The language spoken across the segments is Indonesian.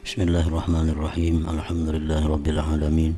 Bismillahirrahmanirrahim. Alhamdulillahirabbil alamin.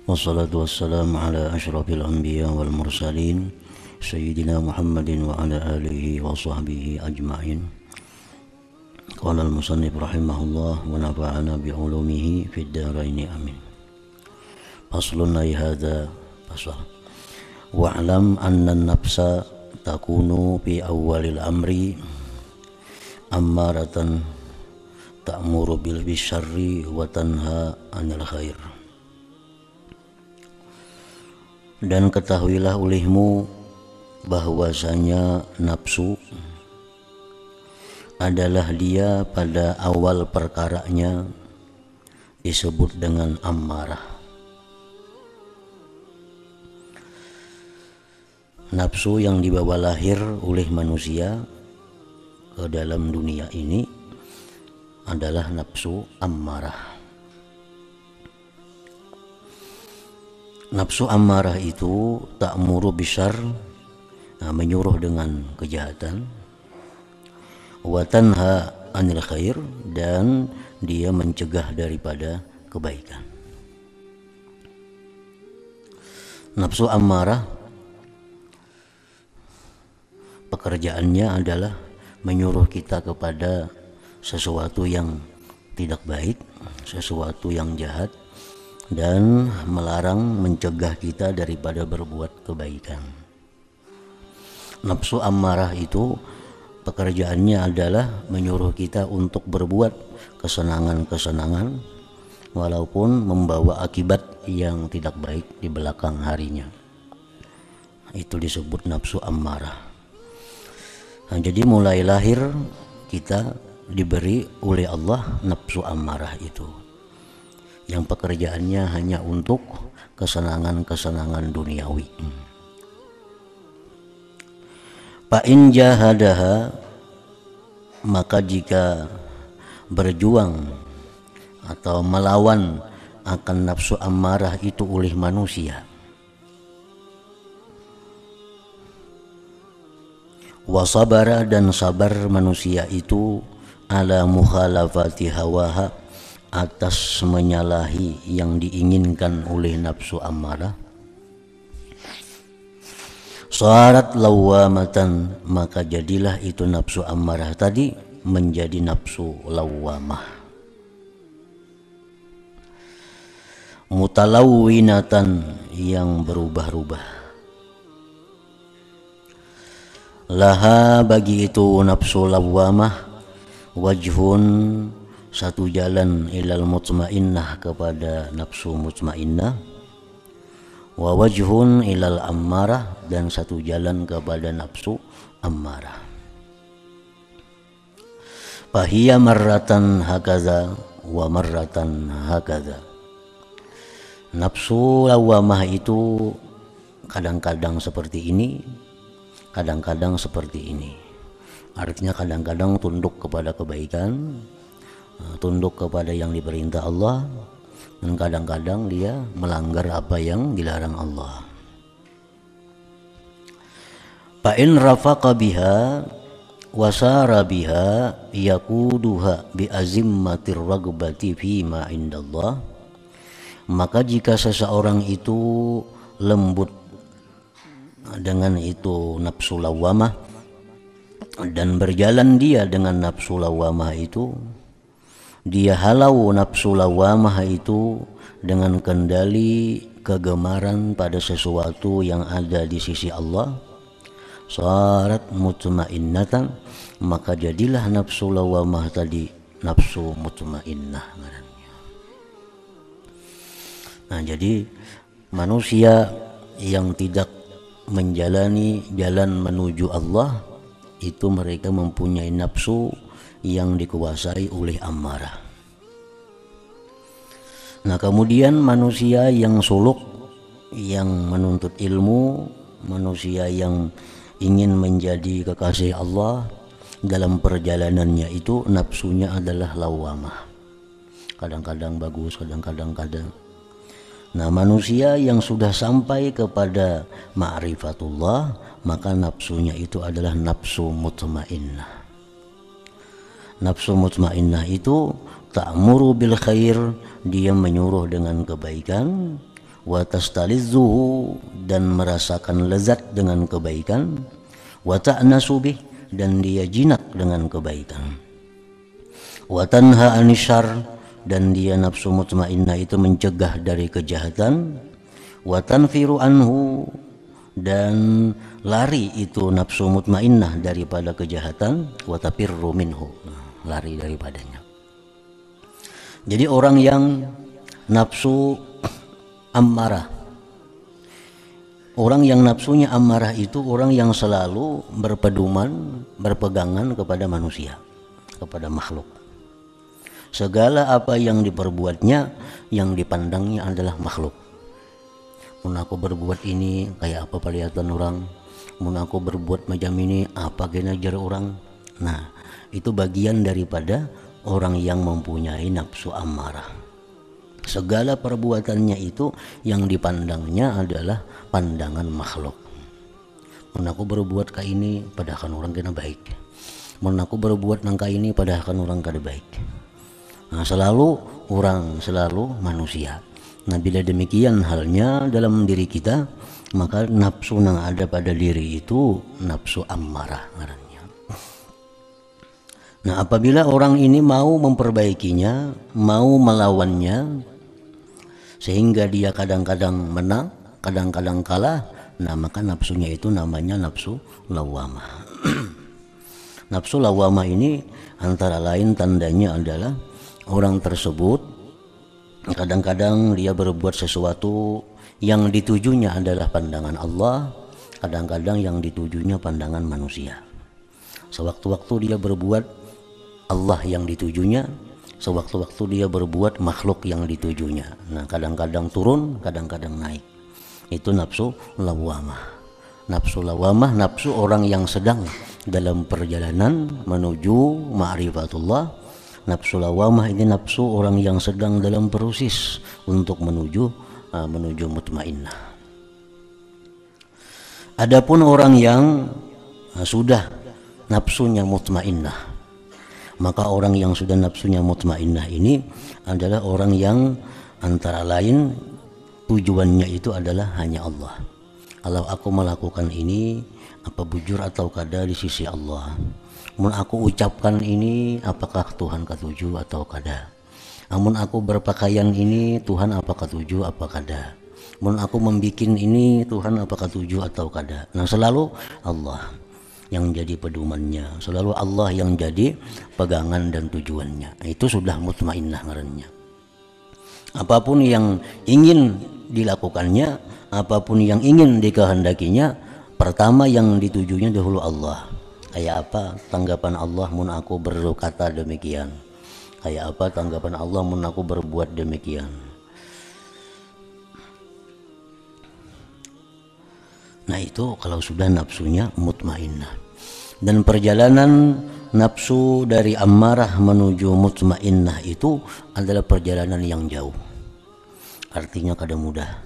Wassalatu wassalamu ala asyrafil anbiya wal mursalin sayyidina Muhammadin wa ala alihi wa sahbihi ajma'in. Qala al-musannif rahimahullah wa nafa'ana bi ulumihi fid dharain amin. Faslun ay hadza fasal. Wa'lam anna an-nafsa takunu fi awwalil amri ammaratan ta'muru bil bisyarri wa tanha 'anil khair. Dan ketahuilah olehmu bahwasanya nafsu adalah dia pada awal perkaranya disebut dengan ammarah. Nafsu yang dibawa lahir oleh manusia ke dalam dunia ini adalah nafsu ammarah. Nafsu ammarah itu ta'muru bisyarr, menyuruh dengan kejahatan, wa tanha 'anil khair, dan dia mencegah daripada kebaikan. Nafsu ammarah pekerjaannya adalah menyuruh kita kepada sesuatu yang tidak baik, sesuatu yang jahat, dan melarang, mencegah kita daripada berbuat kebaikan. Nafsu ammarah itu pekerjaannya adalah menyuruh kita untuk berbuat kesenangan-kesenangan walaupun membawa akibat yang tidak baik di belakang harinya. Itu disebut nafsu ammarah. Nah, jadi mulai lahir kita diberi oleh Allah nafsu ammarah itu, yang pekerjaannya hanya untuk kesenangan-kesenangan duniawi. Fa in jahadaha, maka jika berjuang atau melawan akan nafsu ammarah itu oleh manusia, wasabara, dan sabar manusia itu ala mukhalafati hawaha, atas menyalahi yang diinginkan oleh nafsu ammarah, sarat lawamatan, maka jadilah itu nafsu ammarah tadi menjadi nafsu lawamah, mutalawwinatan, yang berubah-ubah. Laha, bagi itu nafsu lawamah, wajhun, satu jalan, ilal mutmainnah, kepada nafsu mutmainnah, wa wajhun ilal ammarah, dan satu jalan kepada nafsu ammarah. Fahiya marratan hakaza wa marratan hakaza. Nafsu lawamah itu kadang-kadang seperti ini, kadang-kadang seperti ini. Artinya kadang-kadang tunduk kepada kebaikan, tunduk kepada yang diperintah Allah, dan kadang-kadang dia melanggar apa yang dilarang Allah. Fa in rafaqa biha wasara biha yaquduha bi azimmatir ragbati fi ma indallah, maka jika seseorang itu lembut dengan itu nafsu lawamah, dan berjalan dia dengan nafsu lawamah itu, dia halau nafsu lawamah itu dengan kendali kegemaran pada sesuatu yang ada di sisi Allah, sarat mutmainnatan, maka jadilah nafsu lawamah tadi nafsu mutmainnah. Nah, jadi manusia yang tidak menjalani jalan menuju Allah itu mereka mempunyai nafsu yang dikuasai oleh ammarah. Nah, kemudian manusia yang suluk, yang menuntut ilmu, manusia yang ingin menjadi kekasih Allah, dalam perjalanannya itu nafsunya adalah lawamah. Kadang-kadang bagus, kadang-kadang. Nah, manusia yang sudah sampai kepada ma'rifatullah, maka nafsunya itu adalah nafsu mutmainnah. Nafsu mutmainnah itu ta'muru bil khair, dia menyuruh dengan kebaikan, wa tastalizzuhu, dan merasakan lezat dengan kebaikan, wa ta'nasu bih, dan dia jinak dengan kebaikan, wa tanha anisyar, dan dia nafsu mutmainnah itu mencegah dari kejahatan, wa tanfiru anhu, dan lari itu nafsu mutmainnah daripada kejahatan, wa tafirru minhu, lari daripadanya. Jadi orang yang nafsu ammarah, orang yang nafsunya ammarah itu orang yang selalu berpegangan kepada manusia, kepada makhluk. Segala apa yang diperbuatnya, yang dipandangnya adalah makhluk. Mun aku berbuat ini kayak apa kelihatan orang, mun aku berbuat macam ini apa kena jar orang. Nah, itu bagian daripada orang yang mempunyai nafsu ammarah. Segala perbuatannya itu yang dipandangnya adalah pandangan makhluk. Mun aku berbuat kayak ini padahal orang kena baik. Mun aku berbuat nangka ini padahal orang kada baik. Nah, selalu manusia. Nah, bila demikian halnya dalam diri kita, maka nafsu yang ada pada diri itu nafsu ammarah ngarannya. Nah, apabila orang ini mau memperbaikinya, mau melawannya, sehingga dia kadang-kadang menang, kadang-kadang kalah, nah maka nafsunya itu namanya nafsu lawamah. Nafsu lawamah ini antara lain tandanya adalah orang tersebut kadang-kadang dia berbuat sesuatu yang ditujunya adalah pandangan Allah, kadang-kadang yang ditujunya pandangan manusia. Sewaktu-waktu dia berbuat Allah yang ditujunya, sewaktu-waktu dia berbuat makhluk yang ditujunya. Nah, kadang-kadang turun, kadang-kadang naik. Itu nafsu lawamah. Nafsu lawamah, nafsu orang yang sedang dalam perjalanan menuju ma'rifatullah. Nafsu lawamah ini nafsu orang yang sedang dalam proses untuk menuju mutmainnah. Adapun orang yang sudah nafsunya mutmainnah, maka orang yang sudah nafsunya mutmainnah ini adalah orang yang antara lain tujuannya itu adalah hanya Allah. Kalau aku melakukan ini, apa bujur atau kada di sisi Allah. Mun aku ucapkan ini, apakah Tuhan ketuju atau kada. Mun aku berpakaian ini, Tuhan apa ketuju apa kada. Mun aku membikin ini, Tuhan apa ketuju atau kada. Nah, selalu Allah yang jadi pedomannya, selalu Allah yang jadi pegangan dan tujuannya. Itu sudah mutmainnah ngarannya. Apapun yang ingin dilakukannya, apapun yang ingin dikehendakinya, pertama yang ditujunya dahulu Allah. Kayak apa tanggapan Allah mun aku berkata demikian, kayak apa tanggapan Allah mun aku berbuat demikian. Nah, itu kalau sudah nafsunya mutmainnah. Dan perjalanan nafsu dari ammarah menuju mutmainnah itu adalah perjalanan yang jauh. Artinya kada mudah.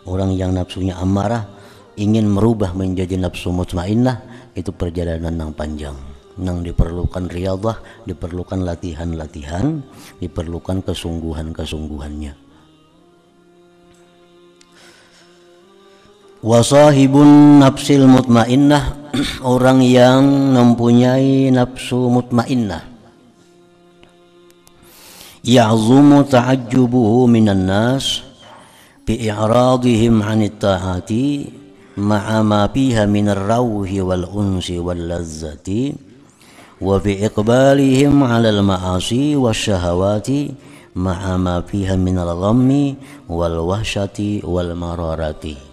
Orang yang nafsunya ammarah ingin merubah menjadi nafsu mutmainnah, itu perjalanan yang panjang, yang diperlukan riyadhah, diperlukan latihan-latihan, diperlukan kesungguhan-kesungguhannya. Wasahibun nafsil mutmainnah, orang yang mempunyai nafsu mutmainnah, ya'zumu ta'ajjubuhu minan nas bi'i'radihim 'anit ta'ati ma'a ma fiha minar rawhi wal unsi wal lazzati wa bi iqbalihim 'alal ma'asi wasyahawati ma'a ma fiha minal ghammi wal wahsyati wal mararati.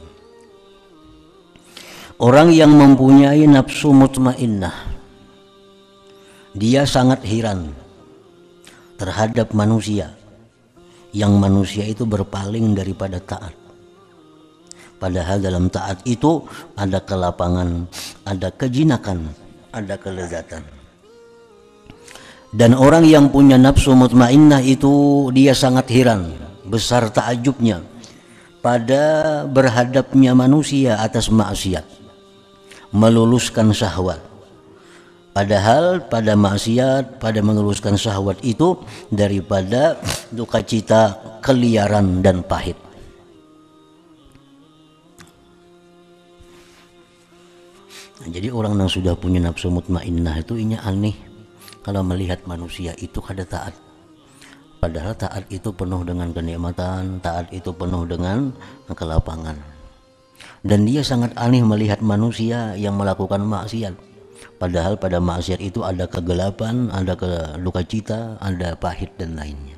Orang yang mempunyai nafsu mutmainnah, dia sangat heran terhadap manusia, yang manusia itu berpaling daripada taat. Padahal dalam taat itu ada kelapangan, ada kejinakan, ada kelezatan. Dan orang yang punya nafsu mutmainnah itu dia sangat heran, besar takjubnya pada berhadapnya manusia atas maksiat, meluluskan syahwat, Padahal pada maksiat, pada meneruskan syahwat itu daripada duka cita, keliaran dan pahit. Nah, jadi orang yang sudah punya nafsu mutmainnah itu inya aneh kalau melihat manusia itu kada taat. Padahal taat itu penuh dengan kenikmatan, taat itu penuh dengan kelapangan. Dan dia sangat aneh melihat manusia yang melakukan maksiat. Padahal pada maksiat itu ada kegelapan, ada duka cita, ada pahit dan lainnya.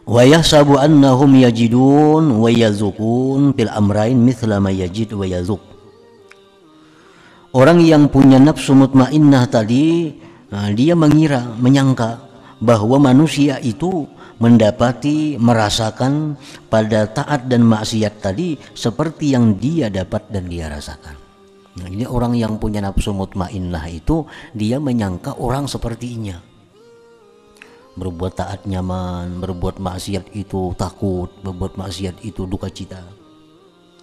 Wa yahsabu annahum yajidun wa yazukun fil amrain mithla ma yajid wa yazuk. Orang yang punya nafsu mutmainnah tadi, dia mengira, menyangka bahwa manusia itu mendapati, merasakan pada taat dan maksiat tadi seperti yang dia dapat dan dia rasakan. Nah, ini orang yang punya nafsu mutmainnah itu dia menyangka orang sepertinya. Berbuat taat nyaman, berbuat maksiat itu takut, berbuat maksiat itu duka cita.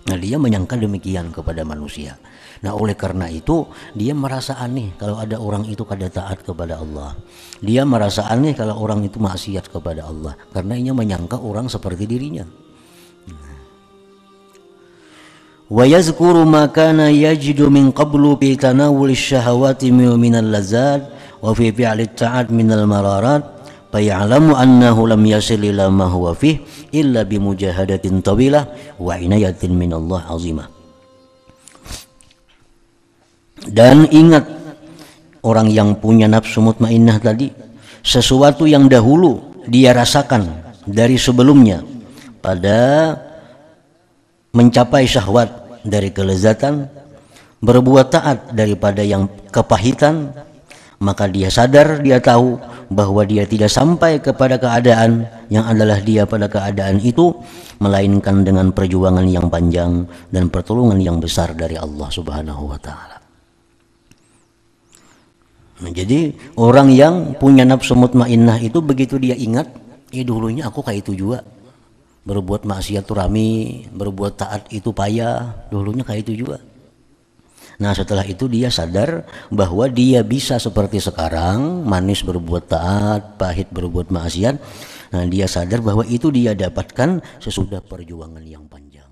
Nah, dia menyangka demikian kepada manusia. Nah, oleh karena itu dia merasa aneh kalau ada orang itu kada taat kepada Allah. Dia merasa aneh kalau orang itu maksiat kepada Allah karena ia menyangka orang seperti dirinya. Wa yazkuru ma kana yajidu min qablu bi tanawuli syahawati min al-lazat wa fi fi'li ta'at min al-mararat fa ya'lamu annahu lam yasil ila ma huwa fih illa bi mujahadatin tawilah wa inayatin min Allah azimah. Dan ingat, orang yang punya nafsu mutmainnah tadi, sesuatu yang dahulu dia rasakan dari sebelumnya pada mencapai syahwat dari kelezatan, berbuat taat daripada yang kepahitan, maka dia sadar, dia tahu bahwa dia tidak sampai kepada keadaan yang adalah dia pada keadaan itu, melainkan dengan perjuangan yang panjang dan pertolongan yang besar dari Allah Subhanahu wa Ta'ala. Nah, jadi orang yang punya nafsu mutmainnah itu begitu dia ingat, dulunya aku kayak itu juga. Berbuat maksiat itu rame, berbuat taat itu payah, dulunya kayak itu juga. Nah, setelah itu dia sadar bahwa dia bisa seperti sekarang, manis berbuat taat, pahit berbuat maksiat. Nah, dia sadar bahwa itu dia dapatkan sesudah perjuangan yang panjang.